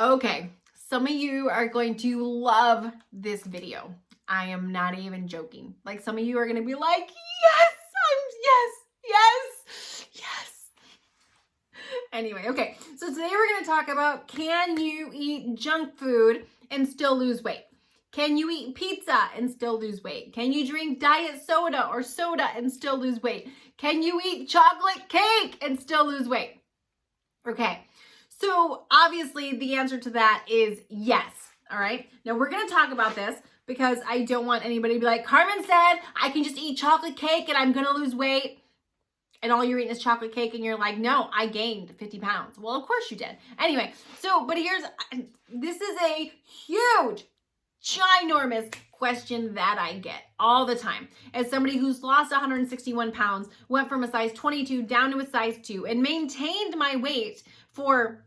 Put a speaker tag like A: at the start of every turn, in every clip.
A: Okay, some of you are going to love this video. I am not even joking. Like, some of you are going to be like, yes, yes. Anyway, okay, so today we're going to talk about, can you eat junk food and still lose weight? Can you eat pizza and still lose weight? Can you drink diet soda or soda and still lose weight? Can you eat chocolate cake and still lose weight? Okay, so obviously the answer to that is yes. All right, now we're going to talk about this because I don't want anybody to be like, Carmen said I can just eat chocolate cake and I'm going to lose weight. And all you're eating is chocolate cake and you're like, no, I gained 50 pounds. Well, of course you did. Anyway, so, but this is a huge, ginormous question that I get all the time. As somebody who's lost 161 pounds, went from a size 22 down to a size 2 and maintained my weight for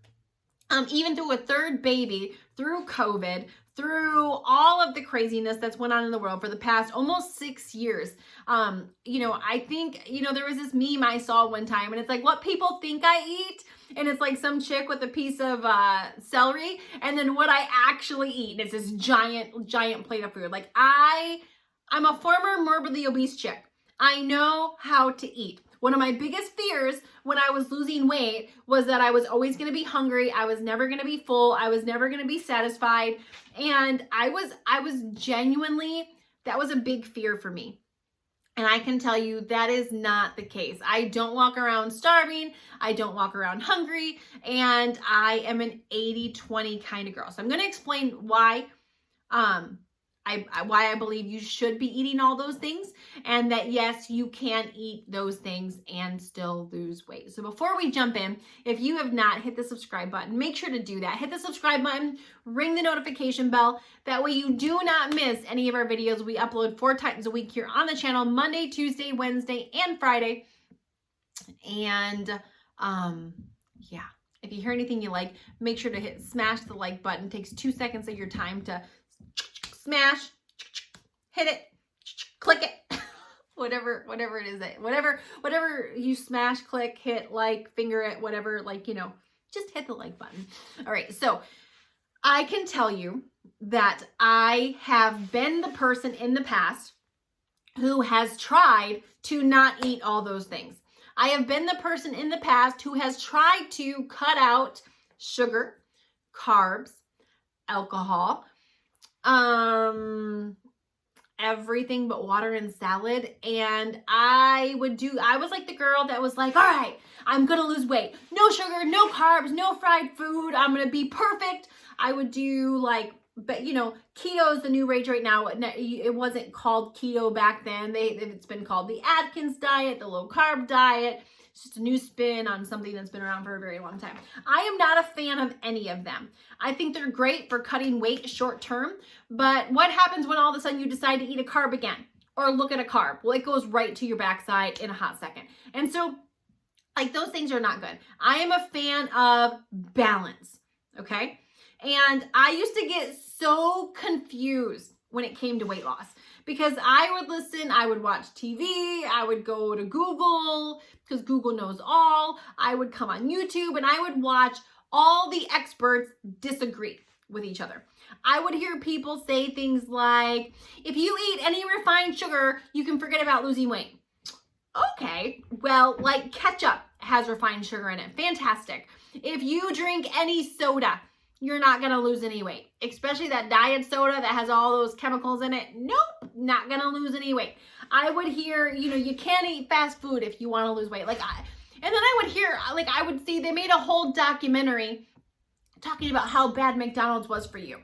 A: even through a third baby, through COVID, through all of the craziness that's went on in the world for the past almost 6 years. I think, there was this meme I saw one time and it's like, what people think I eat. And it's like some chick with a piece of celery and then what I actually eat. And it's this giant plate of food. Like I'm a former morbidly obese chick. I know how to eat. One of my biggest fears when I was losing weight was that I was always going to be hungry. I was never going to be full. I was never going to be satisfied. And I was genuinely, that was a big fear for me. And I can tell you that is not the case. I don't walk around starving. I don't walk around hungry. And I am an 80-20 kind of girl. So I'm going to explain why why I believe you should be eating all those things, and that yes, you can eat those things and still lose weight. So before we jump in, if you have not hit the subscribe button, make sure to do that. Hit the subscribe button, ring the notification bell. That way you do not miss any of our videos. We upload 4 times a week here on the channel, Monday, Tuesday, Wednesday, and Friday. And yeah, if you hear anything you like, make sure to smash the like button. It takes 2 seconds of your time to smash, hit it, click it, whatever it is, whatever you smash, click, hit, like, finger it, whatever, just hit the like button. All right, so I can tell you that I have been the person in the past who has tried to not eat all those things. I have been the person in the past who has tried to cut out sugar, carbs, alcohol, everything but water and salad. And I was like the girl that was like, all right, I'm gonna lose weight. No sugar, no carbs, no fried food. I'm gonna be perfect. I would do keto is the new rage right now. It wasn't called keto back then. It's been called the Atkins diet, the low carb diet. It's just a new spin on something that's been around for a very long time. I am not a fan of any of them. I think they're great for cutting weight short term, but what happens when all of a sudden you decide to eat a carb again or look at a carb? Well, it goes right to your backside in a hot second. And so, those things are not good. I am a fan of balance, okay? And I used to get so confused when it came to weight loss because I would watch TV, I would go to Google because Google knows all. I would come on YouTube and I would watch all the experts disagree with each other. I would hear people say things like, if you eat any refined sugar, you can forget about losing weight. Okay, well, like ketchup has refined sugar in it. Fantastic. If you drink any soda, you're not going to lose any weight, especially that diet soda that has all those chemicals in it. Nope, not going to lose any weight. I would hear, you can't eat fast food if you want to lose weight. And then I would hear, I would see they made a whole documentary talking about how bad McDonald's was for you.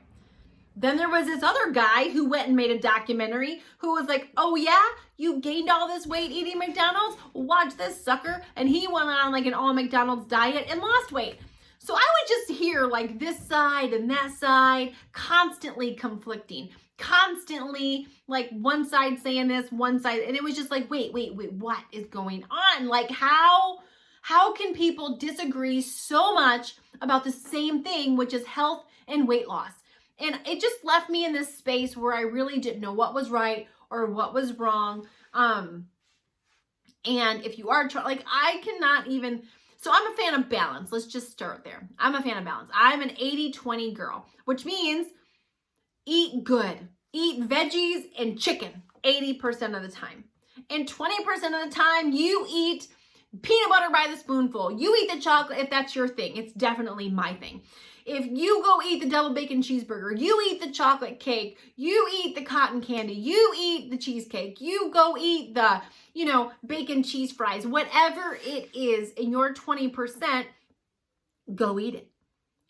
A: Then there was this other guy who went and made a documentary who was like, oh yeah, you gained all this weight eating McDonald's? Watch this sucker. And he went on an all McDonald's diet and lost weight. So I would just hear this side and that side constantly conflicting, constantly one side saying this, one side, and it was just like, wait, what is going on? How can people disagree so much about the same thing, which is health and weight loss? And it just left me in this space where I really didn't know what was right or what was wrong. And if you are I cannot even, So I'm a fan of balance. Let's just start there. I'm a fan of balance. I'm an 80-20 girl, which means eat good. Eat veggies and chicken 80% of the time. And 20% of the time, you eat peanut butter by the spoonful. You eat the chocolate if that's your thing. It's definitely my thing. If you go eat the double bacon cheeseburger, you eat the chocolate cake, you eat the cotton candy, you eat the cheesecake, you go eat the, bacon cheese fries, whatever it is in your 20%, go eat it.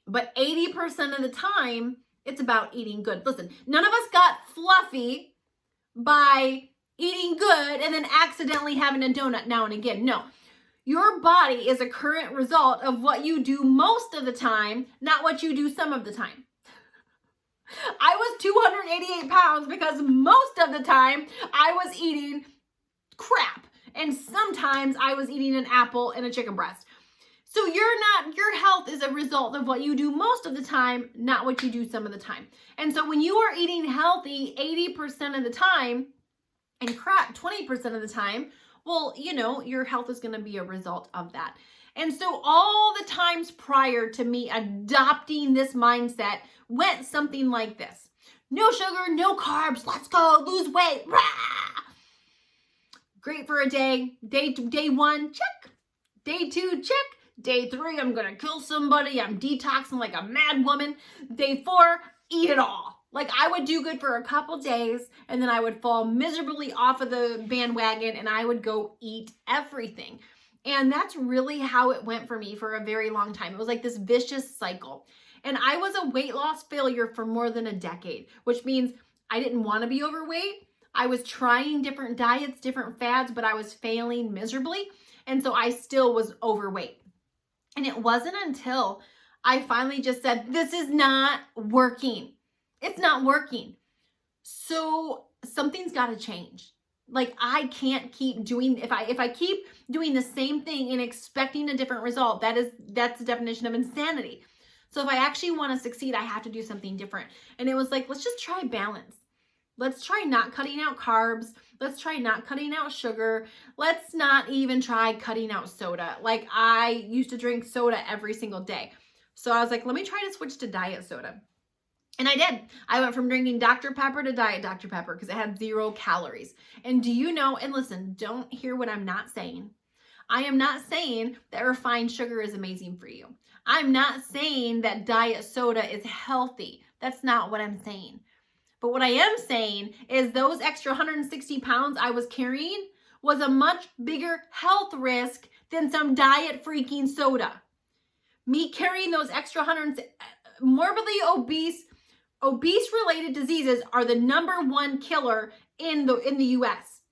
A: But 80% of the time, it's about eating good. Listen, none of us got fluffy by eating good and then accidentally having a donut now and again. No. Your body is a current result of what you do most of the time, not what you do some of the time. I was 288 pounds because most of the time I was eating crap. And sometimes I was eating an apple and a chicken breast. So your health is a result of what you do most of the time, not what you do some of the time. And so when you are eating healthy 80% of the time and crap 20% of the time, well, your health is going to be a result of that. And so all the times prior to me adopting this mindset went something like this. No sugar, no carbs, let's go, lose weight. Rah! Great for a day. Day 1, check. Day 2, check. Day 3, I'm going to kill somebody. I'm detoxing like a mad woman. Day 4, eat it all. Like I would do good for a couple days and then I would fall miserably off of the bandwagon and I would go eat everything. And that's really how it went for me for a very long time. It was like this vicious cycle. And I was a weight loss failure for more than a decade, which means I didn't want to be overweight. I was trying different diets, different fads, but I was failing miserably. And so I still was overweight. And it wasn't until I finally just said, this is not working. It's not working. So something's got to change. Like I can't keep doing, if I keep doing the same thing and expecting a different result, that's the definition of insanity. So if I actually want to succeed, I have to do something different. And it was like, let's just try balance. Let's try not cutting out carbs. Let's try not cutting out sugar. Let's not even try cutting out soda. Like I used to drink soda every single day. So I was like, let me try to switch to diet soda. And I did. I went from drinking Dr. Pepper to Diet Dr. Pepper because it had 0 calories. And do you know, and listen, don't hear what I'm not saying. I am not saying that refined sugar is amazing for you. I'm not saying that diet soda is healthy. That's not what I'm saying. But what I am saying is those extra 160 pounds I was carrying was a much bigger health risk than some diet freaking soda. Me carrying those extra morbidly obese-related diseases are the #1 killer in the U.S.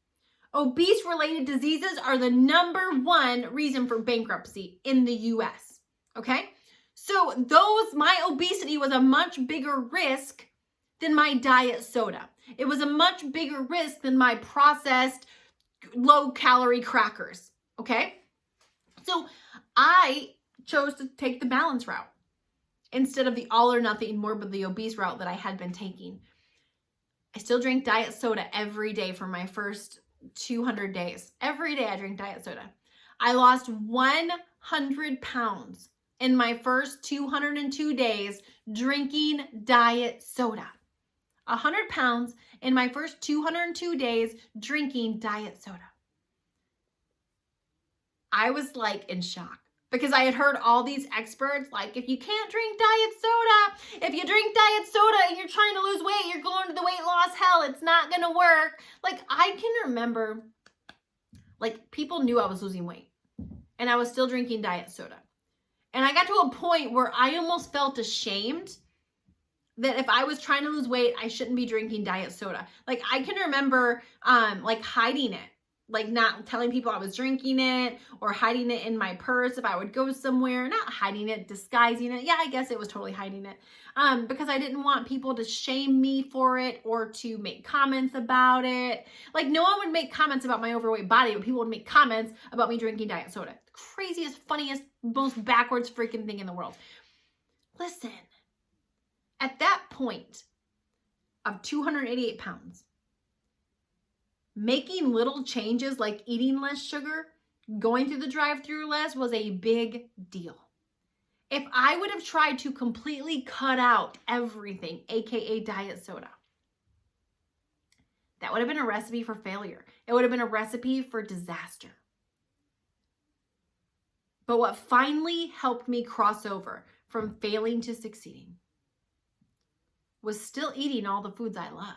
A: Obese-related diseases are the #1 reason for bankruptcy in the U.S. Okay? So my obesity was a much bigger risk than my diet soda. It was a much bigger risk than my processed low-calorie crackers. Okay? So I chose to take the balance route instead of the all or nothing morbidly obese route that I had been taking. I still drink diet soda every day for my first 200 days. Every day I drink diet soda. I lost 100 pounds in my first 202 days drinking diet soda. 100 pounds in my first 202 days drinking diet soda. I was like in shock. Because I had heard all these experts, like, if you can't drink diet soda, if you drink diet soda and you're trying to lose weight, you're going to the weight loss hell. It's not going to work. Like, I can remember, like, people knew I was losing weight. And I was still drinking diet soda. And I got to a point where I almost felt ashamed that if I was trying to lose weight, I shouldn't be drinking diet soda. Like, I can remember, like, hiding it. Like not telling people I was drinking it or hiding it in my purse if I would go somewhere, not hiding it, disguising it. Yeah, I guess it was totally hiding it because I didn't want people to shame me for it or to make comments about it. Like no one would make comments about my overweight body, but people would make comments about me drinking diet soda. The craziest, funniest, most backwards freaking thing in the world. Listen, at that point of 288 pounds, making little changes like eating less sugar Going through the drive-through list was a big deal. If I would have tried to completely cut out everything, aka diet soda, that would have been a recipe for failure. It would have been a recipe for disaster. But what finally helped me cross over from failing to succeeding was still eating all the foods I love,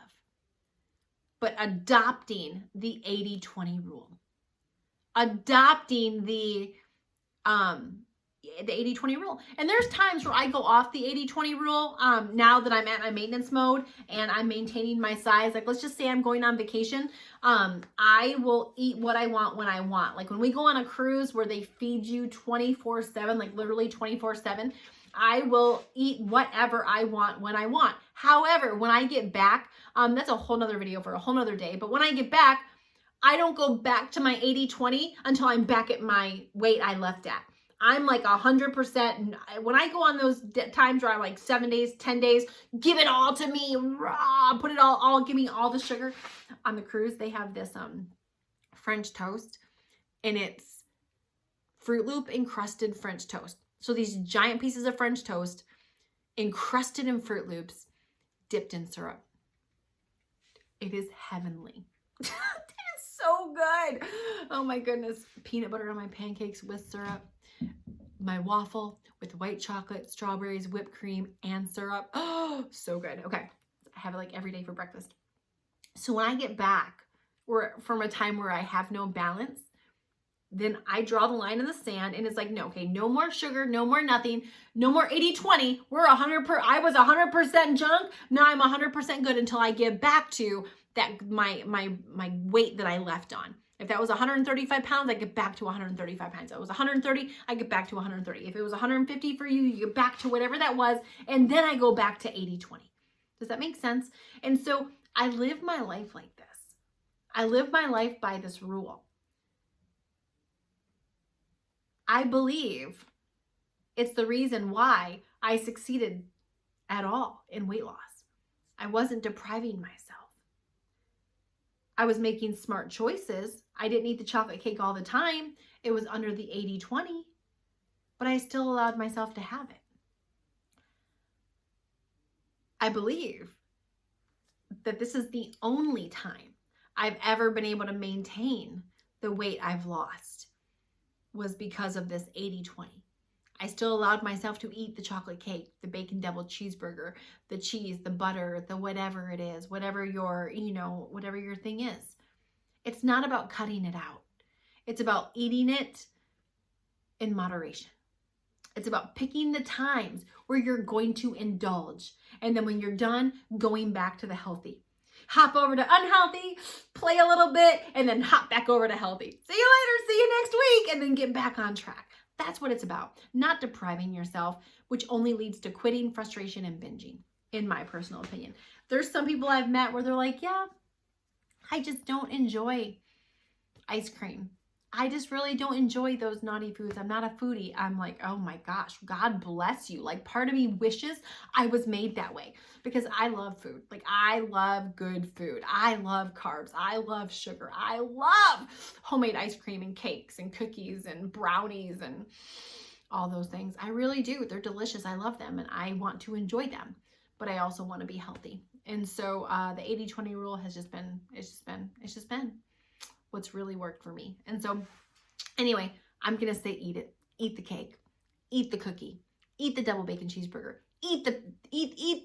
A: but adopting the 80-20 rule. Adopting the 80-20 rule. And there's times where I go off the 80-20 rule now that I'm at my maintenance mode and I'm maintaining my size. Like, let's just say I'm going on vacation. I will eat what I want when I want. Like when we go on a cruise where they feed you 24/7, like literally 24/7, I will eat whatever I want when I want. However, when I get back, that's a whole nother video for a whole nother day. But when I get back, I don't go back to my 80-20 until I'm back at my weight I left at. I'm like 100%. When I go on those times where I'm like 7 days, 10 days, give it all to me, raw, put it all, give me all the sugar. On the cruise, they have this French toast, and it's Fruit Loop encrusted French toast. So these giant pieces of French toast encrusted in Fruit Loops, dipped in syrup. It is heavenly. It is so good. Oh my goodness. Peanut butter on my pancakes with syrup. My waffle with white chocolate, strawberries, whipped cream, and syrup. Oh, so good. Okay. I have it like every day for breakfast. So when I get back from a time where I have no balance, then I draw the line in the sand and it's like, no, okay, no more sugar, no more nothing, no more 80-20. I was 100% junk. Now I'm 100% good until I get back to that, my weight that I left on. If that was 135 pounds, I get back to 135 pounds. If it was 130, I get back to 130. If it was 150 for you, you get back to whatever that was. And then I go back to 80-20. Does that make sense? And so I live my life like this. I live my life by this rule. I believe it's the reason why I succeeded at all in weight loss. I wasn't depriving myself. I was making smart choices. I didn't eat the chocolate cake all the time. It was under the 80-20, but I still allowed myself to have it. I believe that this is the only time I've ever been able to maintain the weight I've lost was because of this 80-20. I still allowed myself to eat the chocolate cake, the bacon double cheeseburger, the cheese, the butter, the whatever it is, whatever your thing is. It's not about cutting it out. It's about eating it in moderation. It's about picking the times where you're going to indulge. And then when you're done, going back to the healthy. Hop over to unhealthy, play a little bit, and then hop back over to healthy. See you later, see you next week, and then get back on track. That's what it's about, not depriving yourself, which only leads to quitting, frustration, and binging, in my personal opinion. There's some people I've met where they're like, yeah, I just don't enjoy ice cream. I just really don't enjoy those naughty foods. I'm not a foodie. I'm like, oh my gosh, God bless you. Like, part of me wishes I was made that way because I love food. Like, I love good food. I love carbs. I love sugar. I love homemade ice cream and cakes and cookies and brownies and all those things. I really do. They're delicious. I love them and I want to enjoy them, but I also want to be healthy. And so the 80-20 rule has just been what's really worked for me. And so anyway, I'm going to say eat it. Eat the cake. Eat the cookie. Eat the double bacon cheeseburger. Eat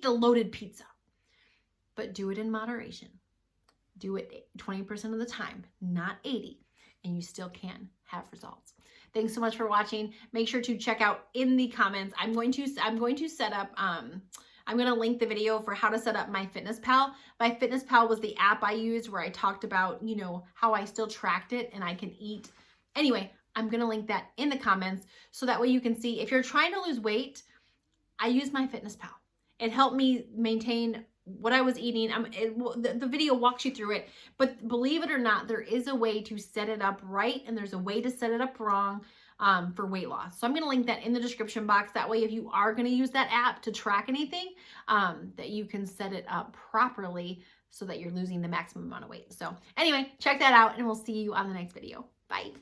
A: the loaded pizza. But do it in moderation. Do it 20% of the time, not 80, and you still can have results. Thanks so much for watching. Make sure to check out in the comments. I'm going to set up I'm going to link the video for how to set up MyFitnessPal. MyFitnessPal was the app I used where I talked about, how I still tracked it and I can eat. Anyway, I'm going to link that in the comments so that way you can see if you're trying to lose weight, I use MyFitnessPal. It helped me maintain what I was eating. The video walks you through it, but believe it or not, there is a way to set it up right and there's a way to set it up wrong. For weight loss. So I'm going to link that in the description box. That way, if you are going to use that app to track anything, that you can set it up properly so that you're losing the maximum amount of weight. So anyway, check that out and we'll see you on the next video. Bye.